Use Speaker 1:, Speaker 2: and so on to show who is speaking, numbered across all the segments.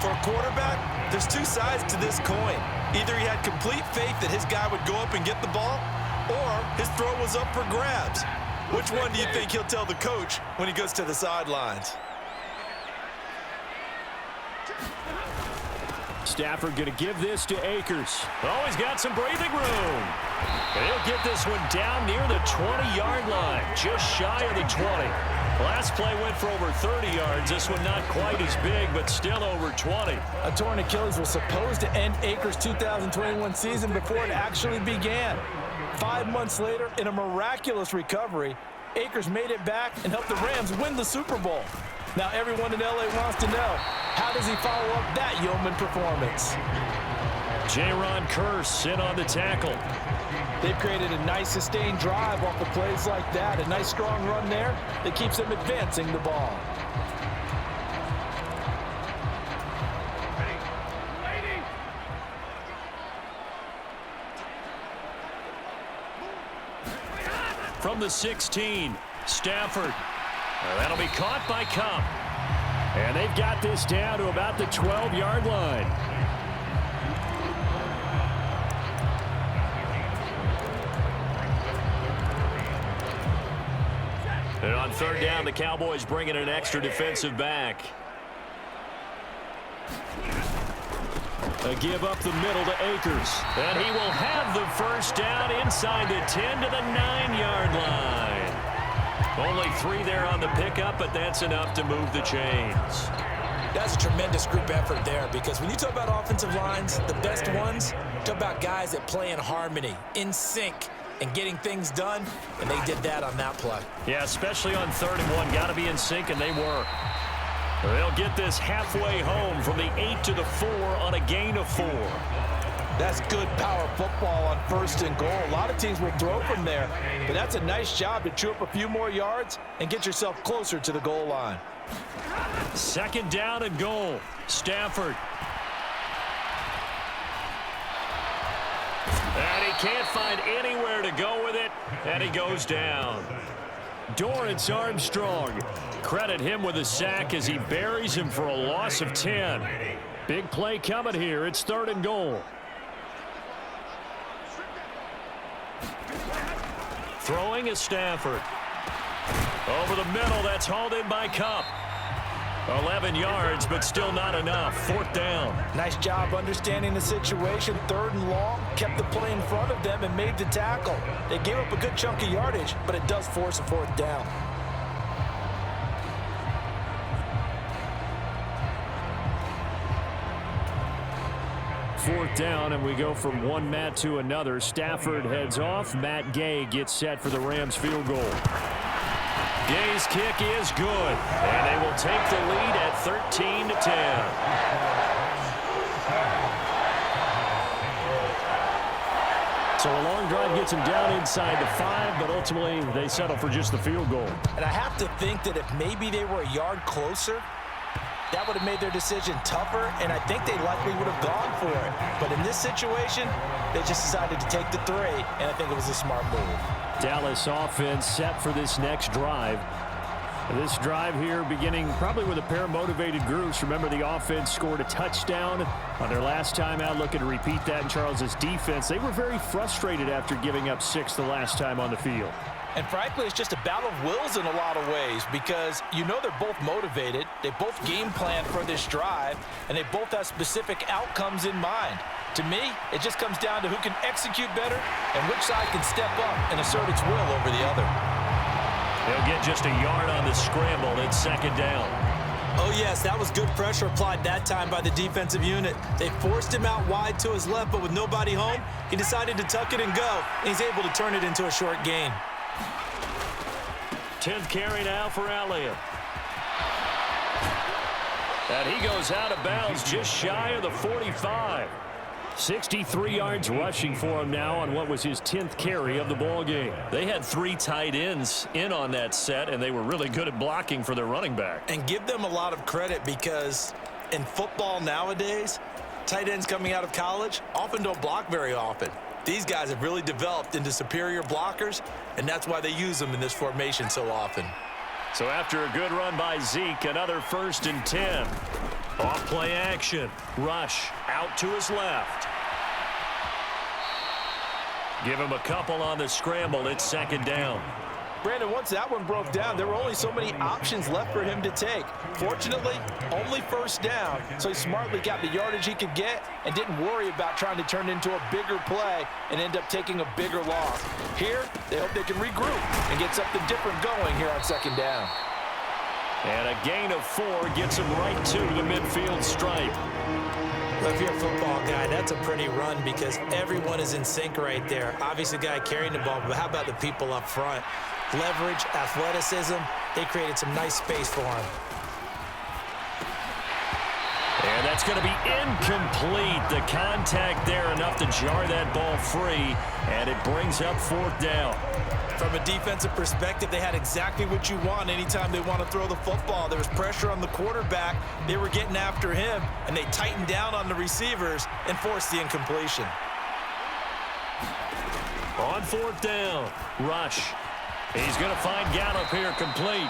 Speaker 1: For a quarterback, there's two sides to this coin. Either he had complete faith that his guy would go up and get the ball, or his throw was up for grabs. Which one do you think he'll tell the coach when he goes to the sidelines?
Speaker 2: Stafford going to give this to Akers. Oh, he's got some breathing room. And he'll get this one down near the 20-yard line, just shy of the 20. Last play went for over 30 yards. This one not quite as big, but still over 20.
Speaker 3: A torn Achilles was supposed to end Akers' 2021 season before it actually began. 5 months later, in a miraculous recovery, Akers made it back and helped the Rams win the Super Bowl. Now everyone in LA wants to know, how does he follow up that yeoman performance?
Speaker 2: J-Ron Curse in on the tackle.
Speaker 3: They've created a nice sustained drive off of plays like that. A nice strong run there that keeps them advancing the ball.
Speaker 2: From the 16, Stafford. That'll be caught by Cup. And they've got this down to about the 12-yard line. And on third down, the Cowboys bring in an extra defensive back. A give up the middle to Akers. And he will have the first down inside the 10 to the 9-yard line. Only 3 there on the pickup, but that's enough to move the chains.
Speaker 1: That's a tremendous group effort there, because when you talk about offensive lines, the best ones, talk about guys that play in harmony, in sync, and getting things done, and they did that on that play.
Speaker 2: Yeah, especially on 3rd and 1. Got to be in sync, and they were. They'll get this halfway home from the 8 to the 4 on a gain of 4.
Speaker 3: That's good power football on 1st and goal. A lot of teams will throw from there, but that's a nice job to chew up a few more yards and get yourself closer to the goal line.
Speaker 2: 2nd down and goal. Stafford. And he can't find anywhere to go with it, and he goes down. Dorrance Armstrong. Credit him with a sack as he buries him for a loss of 10. Big play coming here. It's 3rd and goal. Throwing is Stafford. Over the middle, that's hauled in by Cup. 11 yards, but still not enough. 4th down.
Speaker 3: Nice job understanding the situation. 3rd and long, kept the play in front of them and made the tackle. They gave up a good chunk of yardage, but it does force a 4th down.
Speaker 2: Fourth down, and we go from one Matt to another. Stafford heads off. Matt Gay gets set for the Rams field goal. Gay's kick is good, and they will take the lead at 13 to 10. So a long drive gets them down inside the 5, but ultimately they settle for just the field goal.
Speaker 3: And I have to think that if maybe they were a yard closer, that would have made their decision tougher, and I think they likely would have gone for it. But in this situation, they just decided to take the 3, and I think it was a smart move.
Speaker 2: Dallas offense set for this next drive. This drive here beginning probably with a pair of motivated groups. Remember, the offense scored a touchdown on their last time out. Looking to repeat that in Charles's defense. They were very frustrated after giving up 6 the last time on the field.
Speaker 3: And frankly, it's just a battle of wills in a lot of ways, because you know they're both motivated, they both game plan for this drive, and they both have specific outcomes in mind. To me, it just comes down to who can execute better and which side can step up and assert its will over the other.
Speaker 2: They'll get just a yard on the scramble. It's 2nd down.
Speaker 1: Oh, yes, that was good pressure applied that time by the defensive unit. They forced him out wide to his left, but with nobody home, he decided to tuck it and go, and he's able to turn it into a short gain.
Speaker 2: 10th carry now for Elliott. And he goes out of bounds just shy of the 45. 63 yards rushing for him now on what was his 10th carry of the ball game. They had 3 tight ends in on that set, and they were really good at blocking for their running back.
Speaker 1: And give them a lot of credit, because in football nowadays, tight ends coming out of college often don't block very often. These guys have really developed into superior blockers, and that's why they use them in this formation so often.
Speaker 2: So after a good run by Zeke, another 1st and 10. Off play action. Rush out to his left. Give him a couple on the scramble. It's second down.
Speaker 3: Brandon, once that one broke down, there were only so many options left for him to take. Fortunately, only first down, so he smartly got the yardage he could get and didn't worry about trying to turn it into a bigger play and end up taking a bigger loss. Here, they hope they can regroup and get something different going here on second down.
Speaker 2: And a gain of 4 gets him right to the midfield stripe.
Speaker 4: Well, if you're a football guy, that's a pretty run because everyone is in sync right there. Obviously, the guy carrying the ball, but how about the people up front? Leverage, athleticism, they created some nice space for him.
Speaker 2: And that's going to be incomplete. The contact there enough to jar that ball free, and it brings up fourth down.
Speaker 3: From a defensive perspective, they had exactly what you want anytime they want to throw the football. There was pressure on the quarterback. They were getting after him, and they tightened down on the receivers and forced the incompletion.
Speaker 2: On fourth down, Rush. He's going to find Gallup here complete.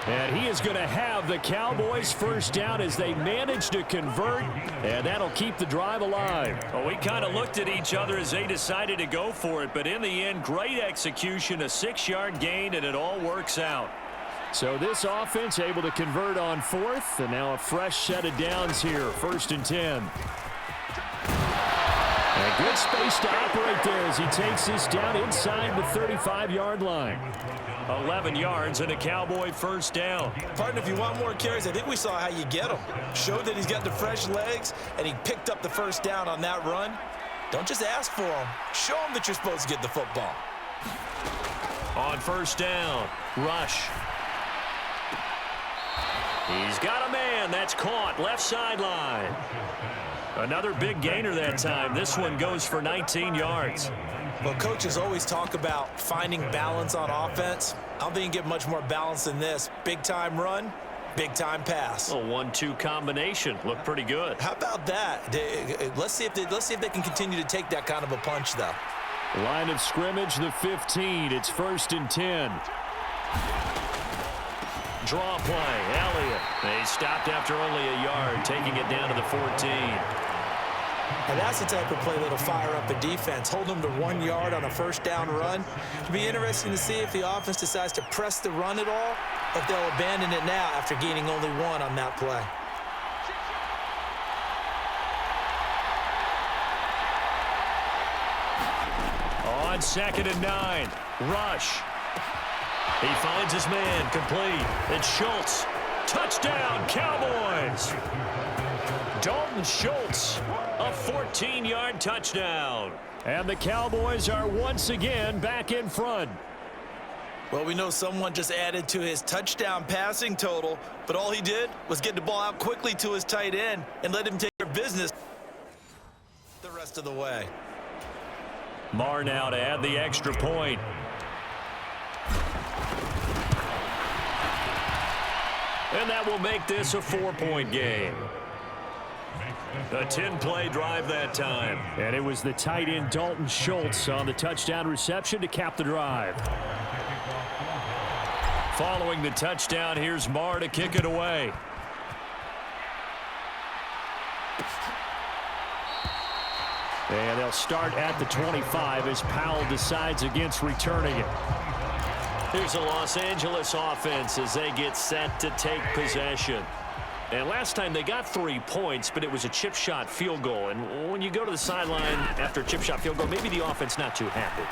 Speaker 2: And he is going to have the Cowboys first down as they manage to convert, and that'll keep the drive alive. Well, we kind of looked at each other as they decided to go for it, but in the end, great execution, a 6-yard gain, and it all works out. So this offense able to convert on fourth, and now a fresh set of downs here, 1st and 10. A good space to operate there as he takes this down inside the 35-yard line. 11 yards and a Cowboy first down.
Speaker 3: Partner, if you want more carries, I think we saw how you get them. Showed that he's got the fresh legs, and he picked up the first down on that run. Don't just ask for them. Show them that you're supposed to get the football.
Speaker 2: On first down, Rush. He's got a man. That's caught. Left sideline. Another big gainer that time. This one goes for 19 yards.
Speaker 3: Well, coaches always talk about finding balance on offense. I don't think you can get much more balance than this. Big-time run, big-time pass.
Speaker 2: A 1-2 combination. Looked pretty good.
Speaker 3: How about that? Let's see if they can continue to take that kind of a punch, though.
Speaker 2: Line of scrimmage, the 15. It's 1st and 10. Draw play, Elliott. They stopped after only a yard, taking it down to the 14.
Speaker 3: And that's the type of play that'll fire up a defense. Hold them to 1 yard on a first down run. It'll be interesting to see if the offense decides to press the run at all, or if they'll abandon it now after gaining only 1 on that play.
Speaker 2: On 2nd and 9, Rush. He finds his man, complete. It's Schultz. Touchdown, Cowboys! Dalton Schultz, a 14-yard touchdown. And the Cowboys are once again back in front.
Speaker 3: Well, we know someone just added to his touchdown passing total, but all he did was get the ball out quickly to his tight end and let him take care of business the rest of the way.
Speaker 2: Marr now to add the extra point. And that will make this a 4-point game. A 10-play drive that time. And it was the tight end Dalton Schultz on the touchdown reception to cap the drive. Following the touchdown, here's Marr to kick it away. And they'll start at the 25 as Powell decides against returning it. Here's the Los Angeles offense as they get set to take possession. And last time they got 3 points, but it was a chip shot field goal. And when you go to the sideline after a chip shot field goal, maybe the offense not too happy.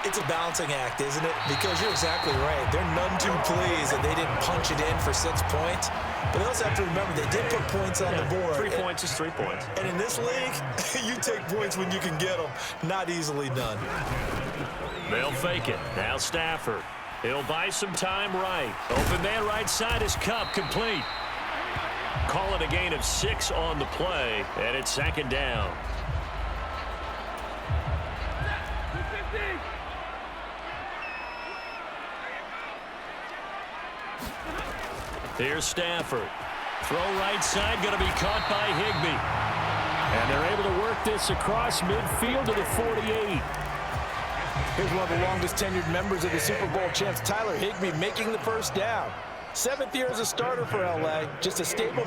Speaker 3: It's a balancing act, isn't it? Because you're exactly right. They're none too pleased that they didn't punch it in for 6 points. But they also have to remember they did put points on the board.
Speaker 2: 3 points is 3 points.
Speaker 3: And in this league, you take points when you can get them. Not easily done.
Speaker 2: They'll fake it. Now Stafford. He'll buy some time right. Open man right side is Cup, complete. Call it a gain of 6 on the play, and it's 2nd down. Here's Stafford. Throw right side, going to be caught by Higbee. And they're able to work this across midfield to the 48.
Speaker 3: Here's one of the longest tenured members of the Super Bowl champs, Tyler Higbee, making the first down. 7th year as a starter for LA, just a staple